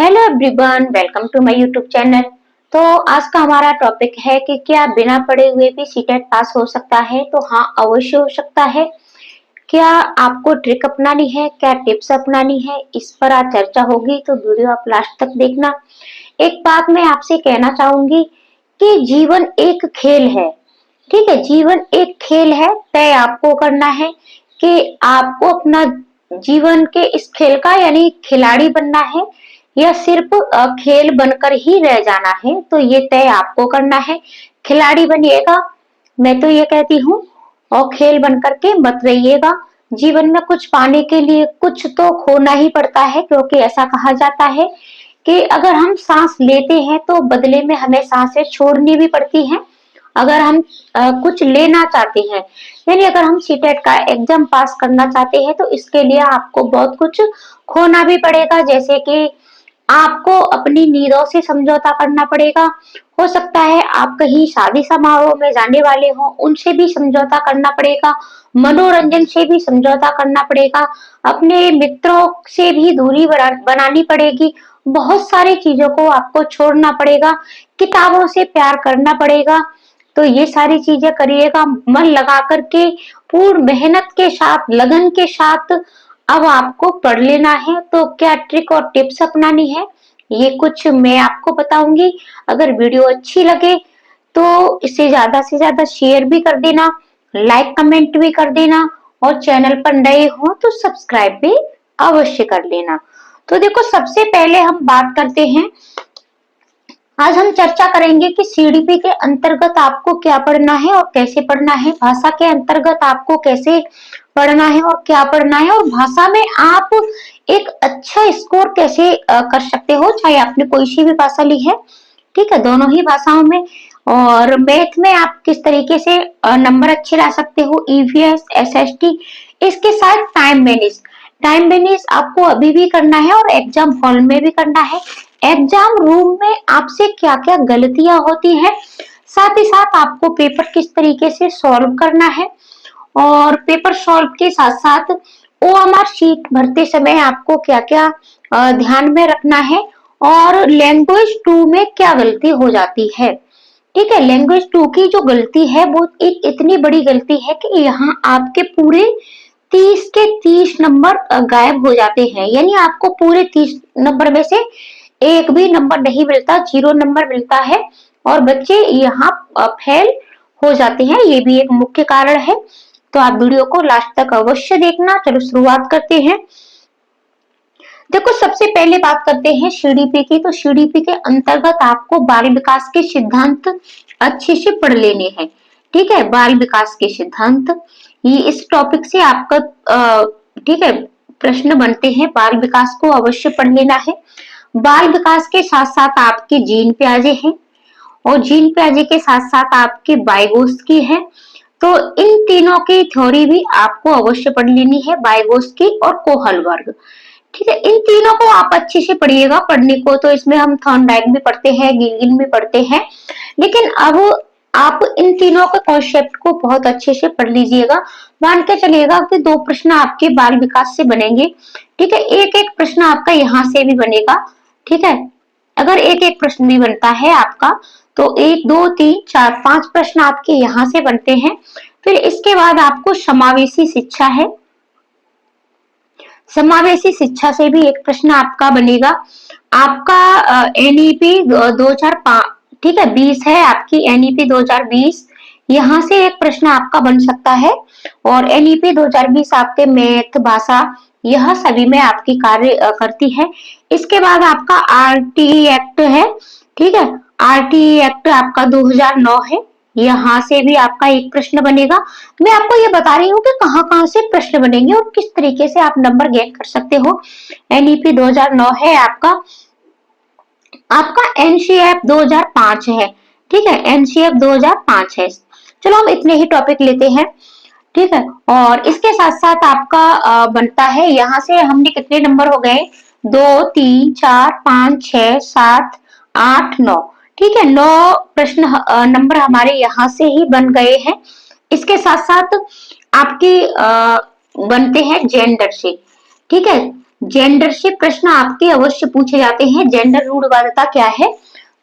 Hello everyone, welcome to my YouTube channel. तो आज का हमारा टॉपिक है कि क्या बिना पढ़े हुए भी सीटेट पास हो सकता है। तो हाँ, अवश्य हो सकता है। क्या आपको ट्रिक अपनानी है, क्या टिप्स अपनानी है, इस पर आज चर्चा होगी। तो वीडियो आप लास्ट तक देखना। एक बात मैं आपसे कहना चाहूंगी कि जीवन एक खेल है। ठीक है, जीवन एक खेल है। तय आपको करना है कि आपको अपना जीवन के इस खेल का यानी खिलाड़ी बनना है या सिर्फ खेल बनकर ही रह जाना है। तो ये तय आपको करना है। खिलाड़ी बनिएगा, मैं तो ये कहती हूँ, और खेल बनकर के मत रहिएगा। जीवन में कुछ पाने के लिए कुछ तो खोना ही पड़ता है, क्योंकि ऐसा कहा जाता है कि अगर हम सांस लेते हैं तो बदले में हमें सांसें छोड़नी भी पड़ती हैं। अगर हम कुछ लेना चाहते हैं, यानी अगर हम सीटेट का एग्जाम पास करना चाहते हैं, तो इसके लिए आपको बहुत कुछ खोना भी पड़ेगा। जैसे कि आपको अपनी नींदों से समझौता करना पड़ेगा। हो सकता है आप कहीं शादी समारोह में जाने वाले हो, उनसे भी समझौता करना पड़ेगा। मनोरंजन से भी समझौता करना पड़ेगा। अपने मित्रों से भी दूरी बनानी पड़ेगी। बहुत सारी चीजों को आपको छोड़ना पड़ेगा। किताबों से प्यार करना पड़ेगा। तो ये सारी चीजें करिएगा मन लगा करके, पूर्ण मेहनत के साथ, लगन के साथ। अब आपको पढ़ लेना है। तो क्या ट्रिक और टिप्स अपनानी है, ये कुछ मैं आपको बताऊंगी। अगर वीडियो अच्छी लगे तो इसे ज्यादा से ज्यादा शेयर भी कर देना, लाइक कमेंट भी कर देना, और चैनल पर नए हो तो सब्सक्राइब भी अवश्य कर लेना। तो देखो, सबसे पहले हम बात करते हैं। आज हम चर्चा करेंगे कि सीडीपी के अंतर्गत आपको क्या पढ़ना है और कैसे पढ़ना है। भाषा के अंतर्गत आपको कैसे पढ़ना है और क्या पढ़ना है, और भाषा में आप एक अच्छा स्कोर कैसे कर सकते हो, चाहे आपने कोई सी भी भाषा ली है। ठीक है, दोनों ही भाषाओं में। और मैथ में आप किस तरीके से नंबर अच्छे ला सकते हो, ईवीएस, एसएसटी। इसके साथ टाइम मैनेज आपको अभी भी करना है और एग्जाम हॉल में भी करना है। एग्जाम रूम में आपसे क्या क्या गलतियां होती है, साथ ही साथ आपको पेपर किस तरीके से सॉल्व करना है, और पेपर सॉल्व के साथ साथ ओएमआर शीट भरते समय आपको क्या क्या ध्यान में रखना है, और लैंग्वेज 2 में क्या गलती हो जाती है। ठीक है, लैंग्वेज 2 की जो गलती है वो एक इतनी बड़ी गलती है कि यहाँ आपके पूरे 30 के 30 नंबर गायब हो जाते हैं। यानी आपको पूरे 30 नंबर में से एक भी नंबर नहीं मिलता, 0 नंबर मिलता है, और बच्चे यहाँ फेल हो जाते हैं। ये भी एक मुख्य कारण है। तो आप वीडियो को लास्ट तक अवश्य देखना। चलो शुरुआत करते हैं। देखो, सबसे पहले बात करते हैं सीडीपी की। तो सीडीपी के अंतर्गत आपको बाल विकास के सिद्धांत अच्छे से पढ़ लेने हैं। ठीक है, बाल विकास के सिद्धांत, ये इस टॉपिक से आपका ठीक है प्रश्न बनते हैं। बाल विकास को अवश्य पढ़ लेना है। बाल विकास के साथ साथ आपके जीन प्याजे हैं, और जीन प्याजे के साथ साथ आपके वाइगोत्स्की है। तो इन तीनों की थ्योरी भी आपको अवश्य पढ़ लेनी है, वाइगोत्स्की और कोहल वर्ग। ठीक है, इन तीनों को आप अच्छे से पढ़िएगा। पढ़ने को तो इसमें हम थॉर्नडाइक भी पढ़ते हैं, गिल्गिन भी पढ़ते हैं, लेकिन अब आप इन तीनों के कॉन्सेप्ट को बहुत अच्छे से पढ़ लीजिएगा। मान के चलिएगा कि 2 प्रश्न आपके बाल विकास से बनेंगे। ठीक है, एक एक प्रश्न आपका यहाँ से भी बनेगा। ठीक है, अगर एक एक प्रश्न भी बनता है आपका, तो 1 2 3 4 5 प्रश्न आपके यहाँ से बनते हैं। फिर इसके बाद आपको समावेशी शिक्षा है। समावेशी शिक्षा से भी एक प्रश्न आपका बनेगा। आपका एनईपी 2005, ठीक है 20 है आपकी एनईपी 2020, यहाँ से एक प्रश्न आपका बन सकता है। और एनईपी 2020 आपके मैथ, भाषा, यह सभी में आपकी कार्य करती है। इसके बाद आपका आरटीई एक्ट है। ठीक है, आरटीई एक्ट आपका 2009 है, यहाँ से भी आपका एक प्रश्न बनेगा। मैं आपको ये बता रही हूँ कि कहाँ कहाँ से प्रश्न बनेंगे और किस तरीके से आप नंबर गेन कर सकते हो। एनईपी 2009 है आपका। आपका एनसीएफ 2005 है। ठीक है, एनसीएफ 2005 है। चलो हम इतने ही टॉपिक लेते हैं। ठीक है, और इसके साथ साथ आपका बनता है, यहाँ से हमने कितने नंबर हो गए, 2 3 4 5 6 7 8 9। ठीक है, 9 प्रश्न नंबर हमारे यहाँ से ही बन गए हैं। इसके साथ साथ आपके बनते हैं जेंडर से। ठीक है, जेंडर से प्रश्न आपके अवश्य पूछे जाते हैं। जेंडर रूढ़िवादिता क्या है?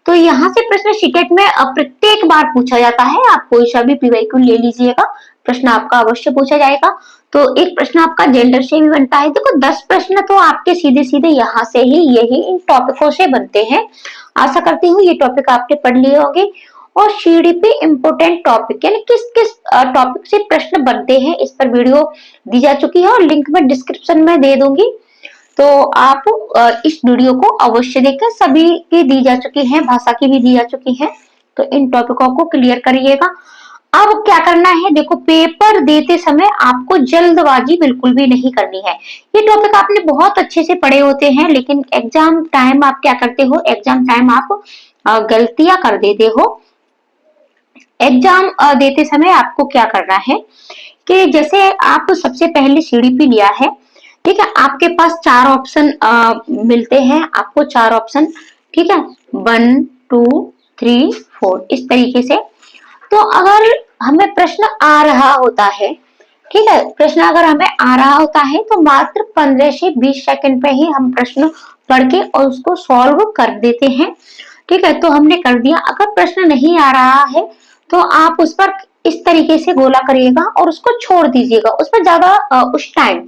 तो यहाँ से प्रश्न सीटेट में प्रत्येक बार पूछा जाता है। आप कोई सा भी पीवाईक्यू ले लीजिएगा, प्रश्न आपका अवश्य पूछा जाएगा। तो एक प्रश्न आपका जेंडर से भी बनता है। देखो 10 प्रश्न तो आपके सीधे सीधे यहाँ से ही यही इन टॉपिकों से बनते हैं। आशा करती हूँ ये टॉपिक आपने पढ़ लिए होंगे। और सीडीपी इम्पोर्टेंट टॉपिक यानी किस किस टॉपिक से प्रश्न बनते हैं, इस पर वीडियो दी जा चुकी है और लिंक मैं डिस्क्रिप्शन में दे दूंगी। तो आप इस वीडियो को अवश्य देखें, सभी की दी जा चुकी है, भाषा की भी दी जा चुकी है। तो इन टॉपिकों को क्लियर करिएगा। अब क्या करना है, देखो पेपर देते समय आपको जल्दबाजी बिल्कुल भी नहीं करनी है। ये टॉपिक आपने बहुत अच्छे से पढ़े होते हैं, लेकिन एग्जाम टाइम आप क्या करते हो, एग्जाम टाइम आप गलतियां कर देते हो। एग्जाम देते समय आपको क्या करना है कि जैसे आप सबसे पहले सीडीपी लिया है, ठीक है, आपके पास 4 ऑप्शन मिलते हैं, आपको 4 ऑप्शन, ठीक है, 1 2 3 4 इस तरीके से। तो अगर हमें प्रश्न आ रहा होता है, ठीक है, प्रश्न अगर हमें आ रहा होता है तो मात्र 15 से 20 सेकंड पे ही हम प्रश्न पढ़ के और उसको सॉल्व कर देते हैं। ठीक है, तो हमने कर दिया। अगर प्रश्न नहीं आ रहा है तो आप उस पर इस तरीके से गोला करिएगा और उसको छोड़ दीजिएगा। उस पर ज्यादा उस टाइम,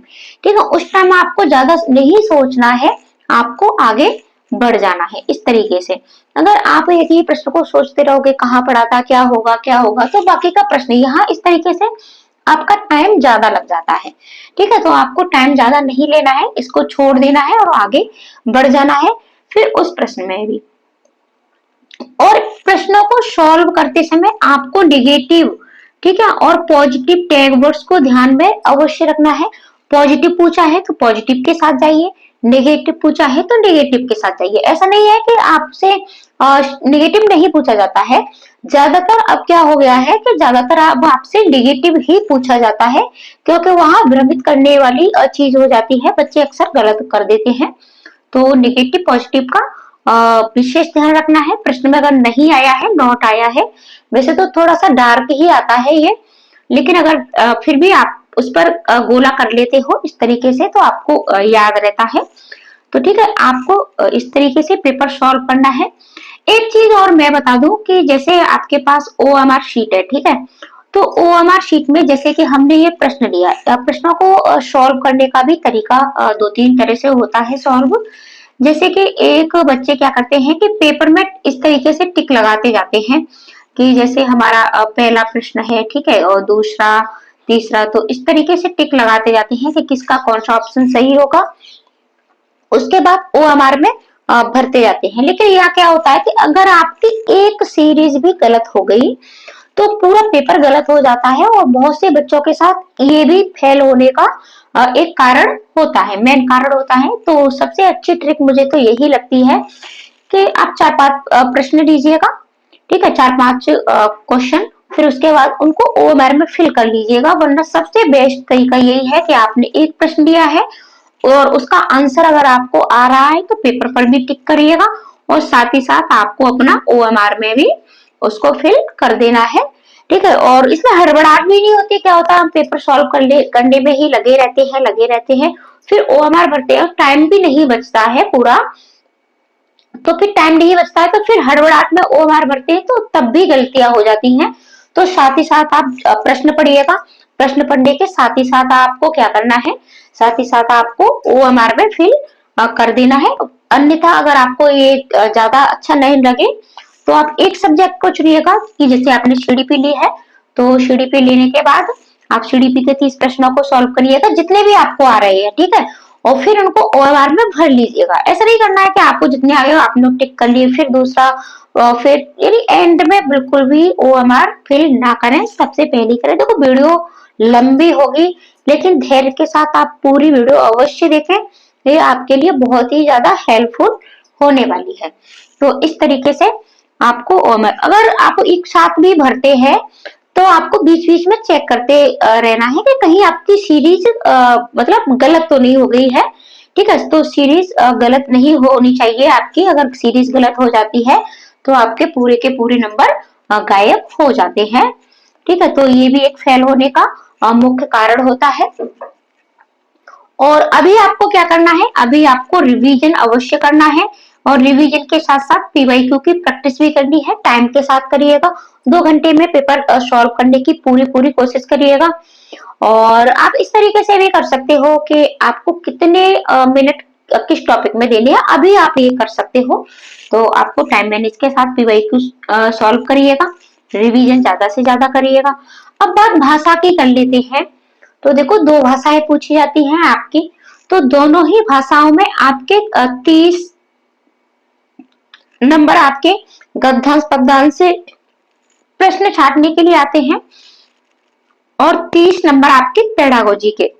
ठीक है, उस टाइम आपको ज्यादा नहीं सोचना है, आपको आगे बढ़ जाना है इस तरीके से। अगर आप एक ही प्रश्न को सोचते रहोगे कहाँ पढ़ा था, क्या होगा क्या होगा, तो बाकी का प्रश्न यहाँ इस तरीके से आपका टाइम ज्यादा लग जाता है। ठीक है, तो आपको टाइम ज्यादा नहीं लेना है, इसको छोड़ देना है और आगे बढ़ जाना है फिर उस प्रश्न में भी। और प्रश्नों को सॉल्व करते समय आपको नेगेटिव, ठीक है, और पॉजिटिव टैग वर्ड्स को ध्यान में अवश्य रखना है। पॉजिटिव पूछा है तो पॉजिटिव के साथ जाइए, नेगेटिव पूछा है तो नेगेटिव के साथ जाइए। ऐसा नहीं है कि आपसे नेगेटिव नहीं पूछा जाता है, ज्यादातर अब क्या हो गया है कि ज्यादातर अब आपसे नेगेटिव ही पूछा जाता है, क्योंकि वहां भ्रमित करने वाली चीज हो जाती है, बच्चे अक्सर गलत कर देते हैं। तो नेगेटिव पॉजिटिव का विशेष ध्यान रखना है। प्रश्न में अगर नहीं आया है, नॉट आया है, वैसे तो थोड़ा सा डार्क ही आता है ये, लेकिन अगर फिर भी आप उस पर गोला कर लेते हो इस तरीके से तो आपको याद रहता है। तो ठीक है, आपको इस तरीके से पेपर सॉल्व करना है। एक चीज और मैं बता दूं कि जैसे आपके पास ओएमआर शीट है, ठीक है, तो ओएमआर शीट में जैसे कि हमने ये प्रश्न लिया, प्रश्नों को सॉल्व करने का भी तरीका 2-3 तरह से होता है सॉल्व। जैसे कि एक बच्चे क्या करते हैं कि पेपर में इस तरीके से टिक लगाते जाते हैं कि जैसे हमारा पहला प्रश्न है, ठीक है, और दूसरा तीसरा, तो इस तरीके से टिक लगाते जाते हैं कि किसका कौन सा ऑप्शन सही होगा। उसके बाद ओएमआर में भरते जाते हैं। लेकिन यहाँ क्या होता है कि अगर आपकी एक सीरीज भी गलत हो गई तो पूरा पेपर गलत हो जाता है और बहुत से बच्चों के साथ ये भी फेल होने का एक कारण होता है, मेन कारण होता है। तो सबसे अच्छी ट्रिक मुझे तो यही लगती है कि आप 4-5 प्रश्न लीजिएगा, ठीक है, 4-5 क्वेश्चन, फिर उसके बाद उनको ओएमआर में फिल कर लीजिएगा। वरना सबसे बेस्ट तरीका यही है कि आपने एक प्रश्न लिया है और उसका आंसर अगर आपको आ रहा है तो पेपर पर भी टिक करिएगा और साथ ही साथ आपको अपना ओएमआर में भी उसको फिल कर देना है। ठीक है, और इसमें हड़बड़ाहट भी नहीं होती। क्या होता है, हम पेपर सॉल्व करने में ही लगे रहते हैं, फिर ओएमआर भरते हैं, टाइम भी नहीं बचता है पूरा। तो फिर टाइम नहीं बचता है तो फिर हड़बड़ाहट में ओएमआर भरते हैं तो तब भी गलतियां हो जाती हैं। तो साथ ही साथ आप प्रश्न पढ़िएगा, प्रश्न पढ़ने के साथ ही साथ आपको क्या करना है, साथ ही साथ आपको ओएमआर में फिल कर देना है। अन्यथा अगर आपको ये ज्यादा अच्छा नहीं लगे तो आप एक सब्जेक्ट को चुनिएगा कि जैसे आपने सीडीपी ली है तो सीडीपी लेने के बाद आप सीडीपी के 30 प्रश्नों को सॉल्व करिएगा जितने भी आपको आ रहे हैं, ठीक है, और फिर उनको ओएमआर में भर लीजिएगा। ऐसा नहीं करना है कि आपको जितने आ गए आपने टिक कर लिए फिर दूसरा, फिर यानी एंड में बिल्कुल भी ओएमआर फिल ना करें, सबसे पहले करें। देखो वीडियो लंबी होगी लेकिन धैर्य के साथ आप पूरी वीडियो अवश्य देखें, ये आपके लिए बहुत ही ज्यादा हेल्पफुल होने वाली है। तो इस तरीके से आपको ओएमआर अगर आप एक साथ भी भरते हैं तो आपको बीच बीच में चेक करते रहना है कि कहीं आपकी सीरीज मतलब गलत तो नहीं हो गई है। ठीक है, तो सीरीज गलत नहीं होनी चाहिए आपकी। अगर सीरीज गलत हो जाती है तो आपके पूरे के पूरे नंबर गायब हो जाते हैं। ठीक है, तो ये भी एक फेल होने का मुख्य कारण होता है। और अभी आपको क्या करना है, अभी आपको रिवीजन अवश्य करना है और रिवीजन के साथ साथ पीवाईक्यू की प्रैक्टिस भी करनी है। टाइम के साथ करिएगा, 2 घंटे में पेपर सॉल्व करने की पूरी कोशिश करिएगा। और आप इस तरीके से भी कर सकते हो कि आपको कितने मिनट किस टॉपिक में देने हैं, अभी आप ये कर सकते हो। तो आपको टाइम मैनेज के साथ पीवाईक्यू सॉल्व करिएगा, रिवीजन ज्यादा से ज्यादा करिएगा। अब बात भाषा की कर लेते हैं। तो देखो 2 भाषाएं पूछी जाती हैं आपकी, तो दोनों ही भाषाओं में आपके 30 नंबर आपके गद्यांश पद्यांश से प्रश्न छाटने के लिए आते हैं और 30 नंबर आपके पेडागोजी के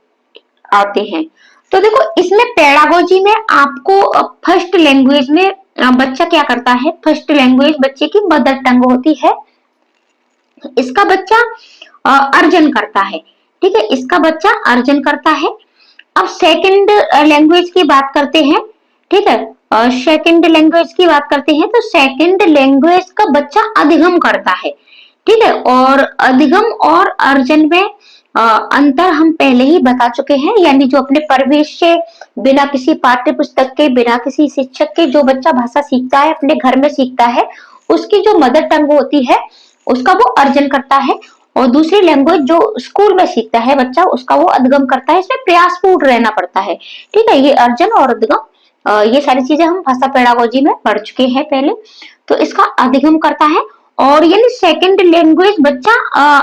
आते हैं। तो देखो इसमें पेडागोजी में आपको फर्स्ट लैंग्वेज में बच्चा क्या करता है, फर्स्ट लैंग्वेज बच्चे की मदर टंग होती है, इसका बच्चा अर्जन करता है। ठीक है, इसका बच्चा अर्जन करता है। अब सेकंड लैंग्वेज की बात करते हैं। ठीक है, सेकंड लैंग्वेज की बात करते हैं तो सेकंड लैंग्वेज का बच्चा अधिगम करता है। ठीक है, और अधिगम और अर्जन में अंतर हम पहले ही बता चुके हैं, यानी जो अपने परिवेश से बिना किसी पाठ्य पुस्तक के, बिना किसी शिक्षक के जो बच्चा भाषा सीखता है, अपने घर में सीखता है, उसकी जो मदर टंग होती है उसका वो अर्जन करता है। और दूसरी लैंग्वेज जो स्कूल में सीखता है बच्चा, उसका वो अधिगम करता है। इसमें प्रयासपूर्ण रहना पड़ता है। ठीक है, ये अर्जन और अधिगम ये सारी चीजें हम भाषा पेडागोजी में पढ़ चुके हैं पहले। तो इसका अधिगम करता है और यानी सेकंड लैंग्वेज बच्चा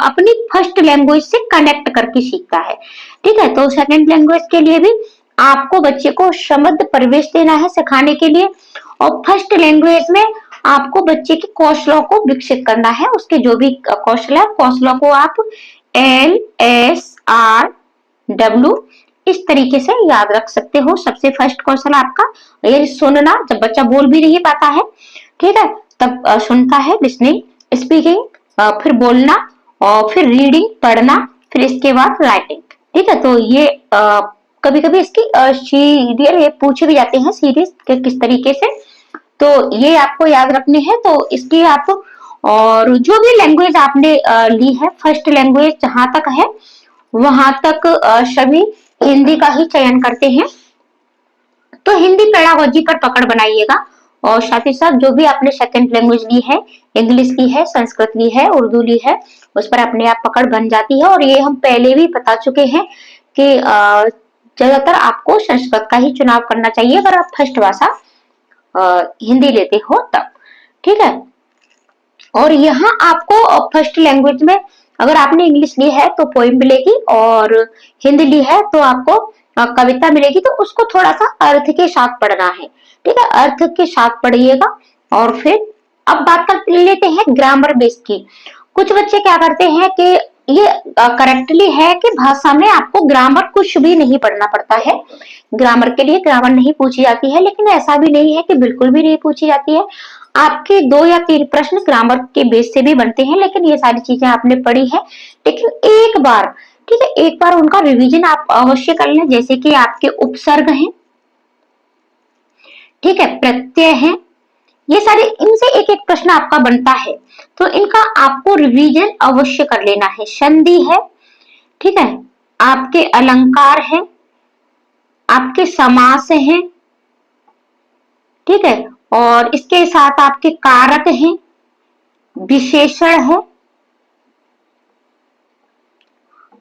अपनी फर्स्ट लैंग्वेज से कनेक्ट करके सीखता है। ठीक है, तो सेकंड लैंग्वेज के लिए भी आपको बच्चे को समृद्ध परिवेश देना है सिखाने के लिए, और फर्स्ट लैंग्वेज में आपको बच्चे के कौशलों को विकसित करना है। उसके जो भी कौशल है, कौशलों को आप LSRW इस तरीके से याद रख सकते हो। सबसे फर्स्ट कौशल आपका ये सुनना, जब बच्चा बोल भी नहीं पाता है, ठीक है, तब सुनता है, लिसनिंग, स्पीकिंग, फिर बोलना, और फिर रीडिंग, पढ़ना, फिर इसके बाद राइटिंग। ठीक है, तो ये कभी कभी इसकी सीरियल ये पूछे भी जाते हैं सीरीज के किस तरीके से, तो ये आपको याद रखने हैं। तो इसकी आप, और जो भी लैंग्वेज आपने ली है, फर्स्ट लैंग्वेज जहां तक है वहां तक सभी हिंदी का ही चयन करते हैं। तो हिंदी पेडागोजी पर पकड़ बनाइएगा, और साथ ही साथ जो भी आपने सेकंड लैंग्वेज ली है, इंग्लिश ली है, संस्कृत ली है, उर्दू ली है, उस पर अपने आप पकड़ बन जाती है। और ये हम पहले भी बता चुके हैं कि ज्यादातर आपको संस्कृत का ही चुनाव करना चाहिए अगर आप फर्स्ट भाषा हिंदी लेते हो तब। ठीक है, और यहाँ आपको फर्स्ट लैंग्वेज में अगर आपने इंग्लिश ली है तो पोइम मिलेगी, और हिंदी ली है तो आपको कविता मिलेगी। तो उसको थोड़ा सा अर्थ के साथ पढ़ना है। ठीक है, अर्थ के साथ पढ़िएगा। और फिर अब बात कर लेते हैं ग्रामर बेस की। कुछ बच्चे क्या करते हैं कि ये करेक्टली है कि भाषा में आपको ग्रामर कुछ भी नहीं पढ़ना पड़ता है, ग्रामर के लिए ग्रामर नहीं पूछी जाती है, लेकिन ऐसा भी नहीं है कि बिल्कुल भी नहीं पूछी जाती है। आपके 2 या 3 प्रश्न ग्रामर के बेस से भी बनते हैं, लेकिन ये सारी चीजें आपने पढ़ी है। लेकिन एक बार, ठीक है, एक बार उनका रिवीजन आप अवश्य कर लें। जैसे कि आपके उपसर्ग हैं, ठीक है, प्रत्यय हैं, ये सारे, इनसे एक एक प्रश्न आपका बनता है, तो इनका आपको रिवीजन अवश्य कर लेना है। संधि है, ठीक है, आपके अलंकार है, आपके समास हैं, ठीक है, और इसके साथ आपके कारक हैं, विशेषण है,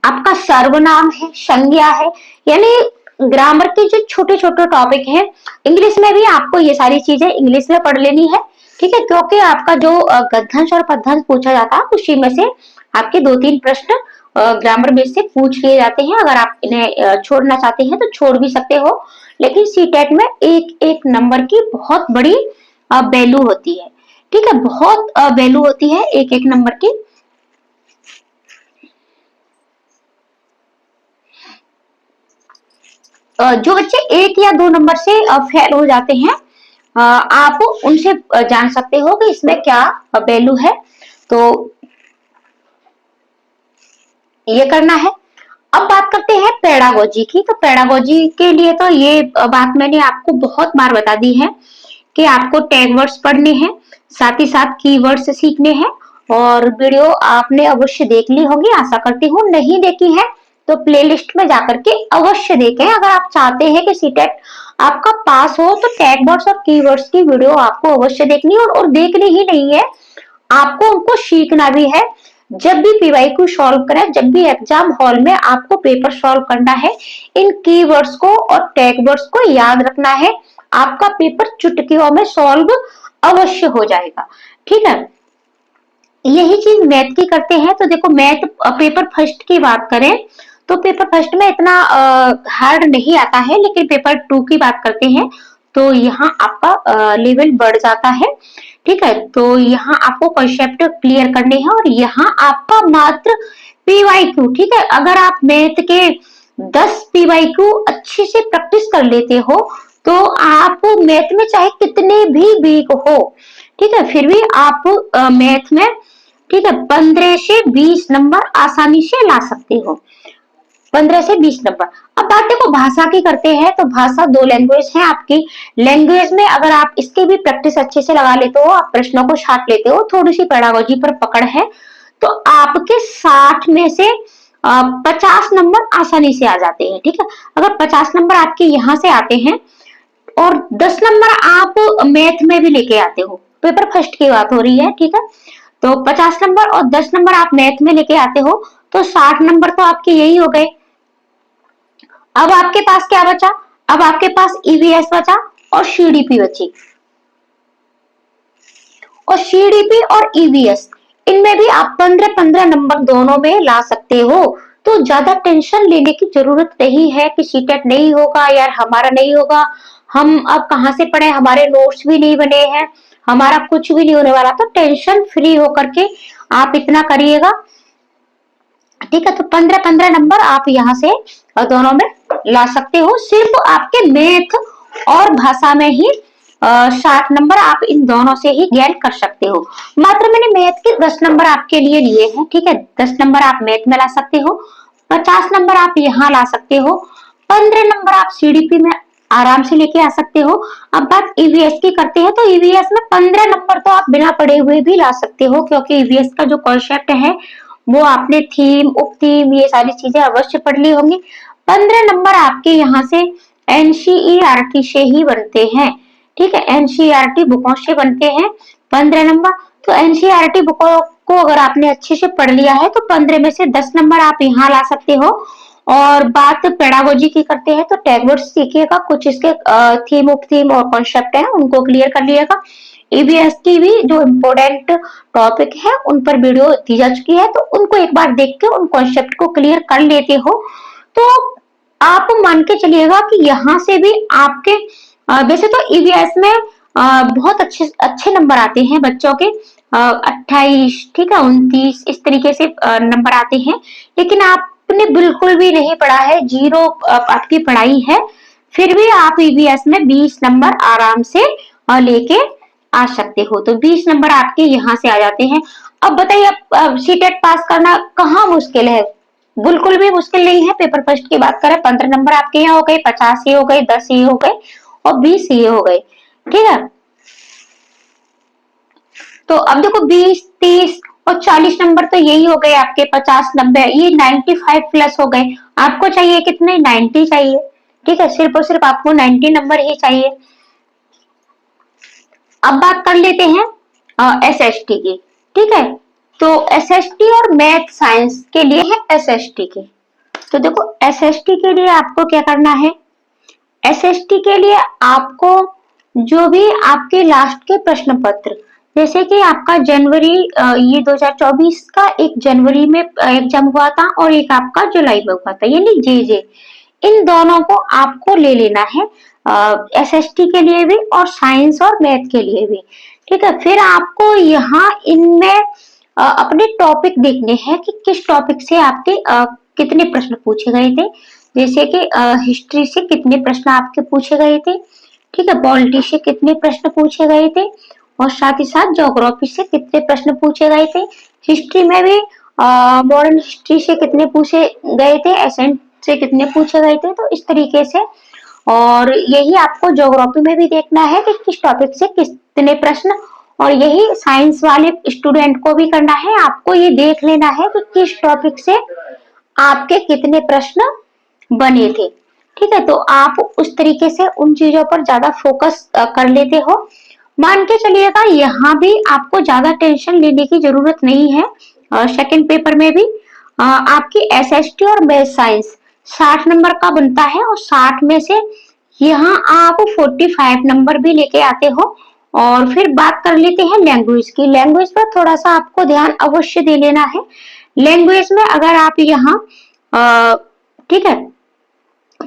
आपका सर्वनाम है, संज्ञा है। यानी ग्रामर के जो छोटे छोटे टॉपिक हैं, इंग्लिश में भी आपको ये सारी चीजें इंग्लिश में पढ़ लेनी है। ठीक है, क्योंकि आपका जो गद्यांश और पद्यांश पूछा जाता है उसी में से आपके 2-3 प्रश्न ग्रामर बेस से पूछ लिए जाते हैं। अगर आप इन्हें छोड़ना चाहते हैं तो छोड़ भी सकते हो, लेकिन सीटेट में एक एक नंबर की बहुत बड़ी वैल्यू होती है। ठीक है, बहुत वैल्यू होती है एक एक नंबर की। जो बच्चे 1 या 2 नंबर से फेल हो जाते हैं, आप उनसे जान सकते हो कि इसमें क्या वैल्यू है, तो ये करना है। अब बात करते हैं पेडागोजी की। तो पेडागोजी के लिए तो ये बात मैंने आपको बहुत बार बता दी है कि आपको टैग वर्ड्स पढ़ने हैं, साथ ही साथ कीवर्ड्स सीखने हैं। और वीडियो आपने अवश्य देख ली होगी, आशा करती हूँ। नहीं देखी है तो प्लेलिस्ट में जाकर के अवश्य देखें। अगर आप चाहते हैं कि सीटेट आपका पास हो तो टैग वर्ड्स और कीवर्ड्स की वीडियो आपको अवश्य देखनी है, और देखनी ही नहीं है, आपको उनको सीखना भी है। जब भी पीवाईक्यू सॉल्व करें, जब भी एग्जाम हॉल में आपको पेपर सॉल्व करना है, इन कीवर्ड्स को और टैग वर्ड्स को याद रखना है। आपका पेपर चुटकियों में सॉल्व अवश्य हो जाएगा। ठीक है, यही चीज मैथ की करते हैं। तो देखो, मैथ पेपर फर्स्ट की बात करें तो पेपर फर्स्ट में इतना हार्ड नहीं आता है, लेकिन पेपर 2 की बात करते हैं तो यहाँ आपका लेवल बढ़ जाता है। ठीक है, तो यहाँ आपको कॉन्सेप्ट क्लियर करने हैं, और यहाँ आपका मात्र पीवाईक्यू। ठीक है, अगर आप मैथ के 10 पीवाईक्यू अच्छे से प्रैक्टिस कर लेते हो तो आप मैथ में चाहे कितने भी वीक हो, ठीक है, फिर भी आप मैथ में, ठीक है, 15 से 20 नंबर आसानी से ला सकते हो। 15 से 20 नंबर। अब बात देखो भाषा की करते हैं, तो भाषा 2 लैंग्वेज है आपकी। लैंग्वेज में अगर आप इसकी भी प्रैक्टिस अच्छे से लगा लेते हो, आप प्रश्नों को छाट लेते हो, थोड़ी सी पेडागोजी पर पकड़ है, तो आपके 60 में से 50 नंबर आसानी से आ जाते हैं। ठीक है, अगर 50 नंबर आपके यहाँ से आते हैं और 10 नंबर आप मैथ में भी लेके आते हो, पेपर फर्स्ट की बात हो रही है। ठीक है, तो 50 नंबर और 10 नंबर आप मैथ में लेके आते हो तो 60 नंबर तो आपके यही हो गए। अब आपके पास क्या बचा? अब आपके पास ईवीएस बचा और सीडीपी बची। और सीडीपी और ईवीएस, इनमें भी आप 15-15 नंबर दोनों में ला सकते हो। तो ज्यादा टेंशन लेने की जरूरत नहीं है कि सीटेट नहीं होगा यार, हमारा नहीं होगा, हम अब कहाँ से पढ़े, हमारे नोट्स भी नहीं बने हैं, हमारा कुछ भी नहीं होने वाला। तो टेंशन फ्री होकर के आप इतना करिएगा। ठीक है, तो 15-15 नंबर आप यहाँ से दोनों में ला सकते हो। सिर्फ आपके मैथ और भाषा में ही 60 नंबर आप इन दोनों से ही गेन कर सकते हो। मात्र मैंने मैथ के 10 नंबर आपके लिए लिए हैं। ठीक है, 10 नंबर आप मैथ में ला सकते हो, 50 नंबर आप यहाँ ला सकते हो, 15 नंबर आप सीडीपी में आराम से लेके आ सकते हो। अब बात ईवीएस की करते हैं, तो ईवीएस में 15 नंबर तो आप बिना पढ़े हुए भी ला सकते हो, क्योंकि ईवीएस का जो कॉन्सेप्ट है वो आपने थीम, उप थीम, ये सारी चीजें अवश्य पढ़ ली होंगी। 15 नंबर आपके यहाँ से एनसीईआरटी से ही बनते हैं। ठीक है, एनसीईआरटी बुकों से बनते हैं 15 नंबर। तो एनसीईआरटी बुकों को अगर आपने अच्छे से पढ़ लिया है तो 15 में से 10 नंबर आप यहाँ ला सकते हो। और बात पेडागोजी की करते हैं, तो टैग वर्ड्स सीखिएगा, कुछ इसके थीम, उप थीम और कॉन्सेप्ट है उनको क्लियर कर लिएगा। ईवीएस की भी जो इम्पोर्टेंट टॉपिक है उन पर वीडियो दी जा चुकी है, तो उनको एक बार देख के उन कॉन्सेप्ट को क्लियर कर लेते हो तो आप मान के चलिएगा कि यहाँ से भी आपके वैसे तो ईवीएस में बहुत अच्छे अच्छे नंबर आते हैं बच्चों के, 28, ठीक है, 29, इस तरीके से नंबर आते हैं। लेकिन आपने बिल्कुल भी नहीं पढ़ा है, जीरो आपकी पढ़ाई है, फिर भी आप ईवीएस में 20 नंबर आराम से लेके आ सकते हो। तो 20 नंबर आपके यहाँ से आ जाते हैं। अब बताइए, अब सीटेट पास करना कहाँ मुश्किल है? बिल्कुल भी मुश्किल नहीं है। पेपर फर्स्ट की बात करें, 15 नंबर आपके यहाँ हो गए, 50 ये हो गए, 10 ये हो गए और 20 ये हो गए। ठीक है, तो अब देखो 20, 30 और 40 नंबर तो यही हो गए आपके, 50, 90, ये 95 प्लस हो गए। आपको चाहिए कितने? 90 चाहिए। ठीक है, सिर्फ और सिर्फ आपको 90 नंबर ही चाहिए। अब बात कर लेते हैं एसएसटी की। ठीक है, तो एसएसटी और मैथ साइंस के लिए है एसएसटी की। तो देखो, एसएसटी के लिए आपको क्या करना है? एसएसटी के लिए आपको जो भी आपके लास्ट के प्रश्न पत्र, जैसे कि आपका जनवरी ये 2024 का एक जनवरी में एग्जाम हुआ था और एक आपका जुलाई में हुआ था, यानी जे, इन दोनों को आपको ले लेना है एसएसटी के लिए भी और साइंस और मैथ के लिए भी। ठीक है, फिर आपको यहाँ इनमें अपने टॉपिक देखने हैं कि किस टॉपिक से आपके कितने प्रश्न पूछे गए थे। जैसे कि हिस्ट्री से कितने प्रश्न आपके पूछे गए थे, ठीक है, पॉलिटी से कितने प्रश्न पूछे गए थे, और साथ ही साथ ज्योग्राफी से कितने प्रश्न पूछे गए थे। हिस्ट्री में भी मॉडर्न हिस्ट्री से कितने पूछे गए थे, एसेंट से कितने पूछे गए थे, तो इस तरीके से। और यही आपको ज्योग्राफी में भी देखना है कि किस टॉपिक से कितने प्रश्न, और यही साइंस वाले स्टूडेंट को भी करना है। आपको ये देख लेना है कि किस टॉपिक से आपके कितने प्रश्न बने थे। ठीक है, तो आप उस तरीके से उन चीजों पर ज्यादा फोकस कर लेते हो। मान के चलिएगा यहाँ भी आपको ज्यादा टेंशन लेने की जरूरत नहीं है। सेकंड पेपर में भी आपकी एसएसटी और बेस साइंस 60 नंबर का बनता है और 60 में से यहाँ आप 45 नंबर भी लेके आते हो। और फिर बात कर लेते हैं लैंग्वेज की। लैंग्वेज पर थोड़ा सा आपको ध्यान अवश्य दे लेना है। लैंग्वेज में अगर आप यहाँ ठीक है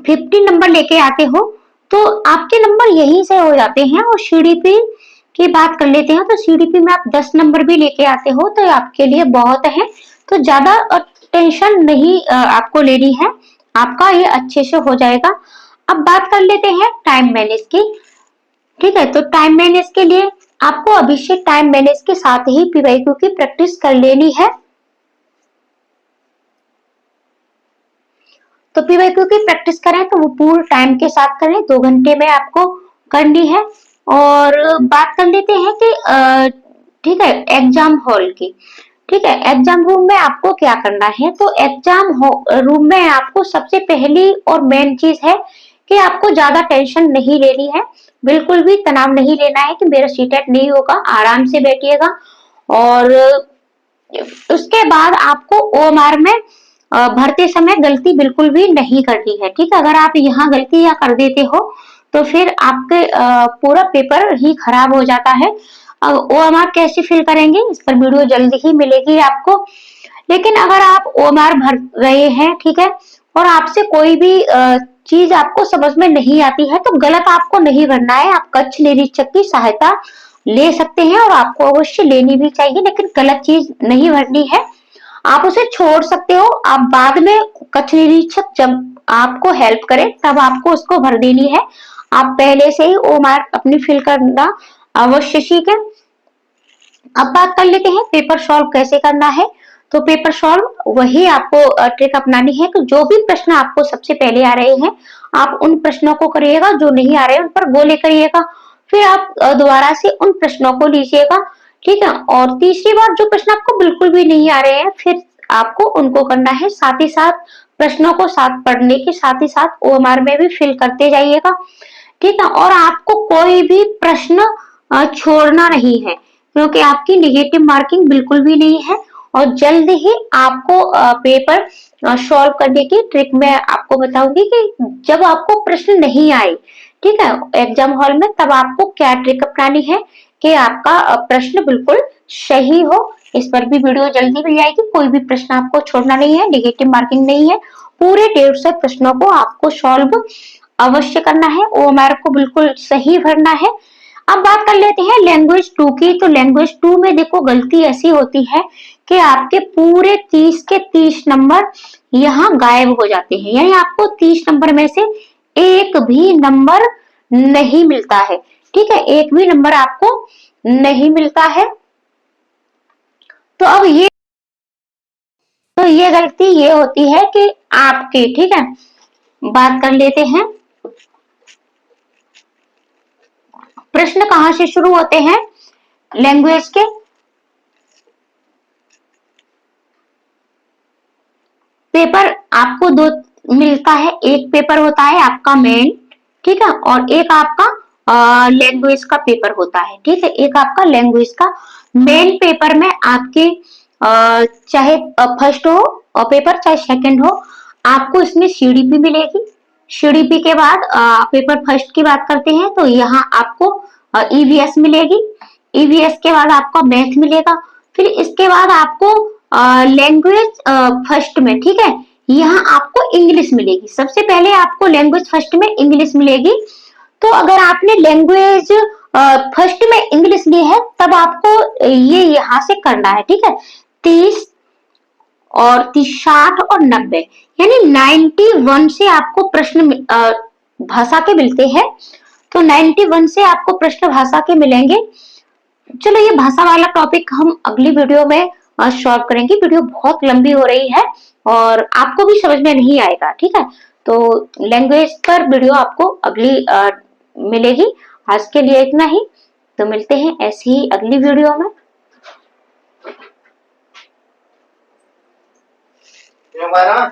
50 नंबर लेके आते हो तो आपके नंबर यहीं से हो जाते हैं। और सीडीपी की बात कर लेते हैं तो सीडीपी में आप 10 नंबर भी लेके आते हो तो आपके लिए बहुत है। तो ज्यादा टेंशन नहीं आपको लेनी है, आपका ये अच्छे से हो जाएगा। अब बात कर लेते हैं टाइम मैनेज की। ठीक है, तो टाइम मैनेज के लिए आपको अभी से टाइम मैनेज के साथ ही पीवाईक्यू की प्रैक्टिस कर लेनी है। तो पीवाईक्यू की प्रैक्टिस करें तो वो पूरे टाइम के साथ करें, 2 घंटे में आपको करनी है। और बात कर लेते हैं कि ठीक है एग्जाम हॉल की। ठीक है, एग्जाम रूम में आपको क्या करना है। तो एग्जाम रूम में आपको सबसे पहली और मेन चीज है कि आपको ज्यादा टेंशन नहीं लेनी है, बिल्कुल भी तनाव नहीं लेना है कि मेरा सीटेट नहीं होगा। आराम से बैठिएगा। और उसके बाद आपको ओएमआर में भरते समय गलती बिल्कुल भी नहीं करनी है। ठीक है, अगर आप यहाँ गलती या कर देते हो तो फिर आपके पूरा पेपर ही खराब हो जाता है। अब ओएमआर कैसे फिल करेंगे इस पर वीडियो जल्दी ही मिलेगी आपको। लेकिन अगर आप ओएमआर भर रहे हैं, ठीक है, और आपसे कोई भी चीज आपको समझ में नहीं आती है तो गलत आपको नहीं भरना है। आप कक्ष निरीक्षक की सहायता ले सकते हैं और आपको अवश्य लेनी भी चाहिए, लेकिन गलत चीज नहीं भरनी है। आप उसे छोड़ सकते हो, आप बाद में कक्ष निरीक्षक जब आपको हेल्प करे तब आपको उसको भर देनी है। आप पहले से ही ओएमआर अपनी फिल करना अवश्य सीखें। अब बात कर लेते हैं पेपर सॉल्व कैसे करना है। तो पेपर सॉल्व वही आपको ट्रिक अपनानी है कि जो भी प्रश्न आपको सबसे पहले आ रहे हैं आप उन प्रश्नों को करिएगा, जो नहीं आ रहे हैं उन पर गोले करिएगा। फिर आप दोबारा से उन प्रश्नों को लीजिएगा। ठीक है, और तीसरी बार जो प्रश्न आपको बिल्कुल भी नहीं आ रहे हैं फिर आपको उनको करना है। साथ ही साथ प्रश्नों को साथ पढ़ने के साथ ही साथ ओएमआर में भी फिल करते जाइएगा। ठीक है, और आपको कोई भी प्रश्न छोड़ना नहीं है क्योंकि आपकी निगेटिव मार्किंग बिल्कुल भी नहीं है। और जल्द ही आपको पेपर सॉल्व करने की ट्रिक मैं आपको बताऊंगी कि जब आपको प्रश्न नहीं आए, ठीक है, एग्जाम हॉल में, तब आपको क्या ट्रिक अपनानी है कि आपका प्रश्न बिल्कुल सही हो। इस पर भी वीडियो जल्दी मिल जाएगी। कोई भी प्रश्न आपको छोड़ना नहीं है, निगेटिव मार्किंग नहीं है। पूरे 150 प्रश्नों को आपको सॉल्व अवश्य करना है, ओएमआर को बिल्कुल सही भरना है। अब बात कर लेते हैं लैंग्वेज 2 की। तो लैंग्वेज 2 में देखो गलती ऐसी होती है कि आपके पूरे 30 के 30 नंबर यहाँ गायब हो जाते हैं, यानी आपको 30 नंबर में से एक भी नंबर नहीं मिलता है। ठीक है, एक भी नंबर आपको नहीं मिलता है। तो अब ये गलती ये होती है कि आपकी, ठीक है, बात कर लेते हैं प्रश्न कहां से शुरू होते हैं लैंग्वेज के। पेपर आपको दो मिलता है, एक पेपर होता है आपका मेन, ठीक है, और एक आपका लैंग्वेज का पेपर होता है। ठीक है, एक आपका लैंग्वेज का मेन पेपर में आपके चाहे फर्स्ट हो और पेपर चाहे सेकंड हो, आपको इसमें सीडीपी मिलेगी। सीडीपी के बाद पेपर फर्स्ट की बात करते हैं तो यहाँ आपको ईवीएस मिलेगी। ईवीएस के बाद आपका मैथ मिलेगा। फिर इसके बाद आपको लैंग्वेज फर्स्ट में, ठीक है, यहाँ आपको इंग्लिश मिलेगी। सबसे पहले आपको लैंग्वेज फर्स्ट में इंग्लिश मिलेगी। तो अगर आपने लैंग्वेज फर्स्ट में इंग्लिश ली है तब आपको ये यहाँ से करना है। ठीक है, 30 और 60 और 90, यानी 91 से आपको प्रश्न भाषा के मिलते हैं। तो 91 से आपको प्रश्न भाषा के मिलेंगे। चलो ये भाषा वाला टॉपिक हम अगली वीडियो में सॉल्व करेंगे। वीडियो बहुत लंबी हो रही है और आपको भी समझ में नहीं आएगा। ठीक है, तो लैंग्वेज पर वीडियो आपको अगली मिलेगी। आज के लिए इतना ही, तो मिलते हैं ऐसी ही अगली वीडियो में। क्यों कह रहा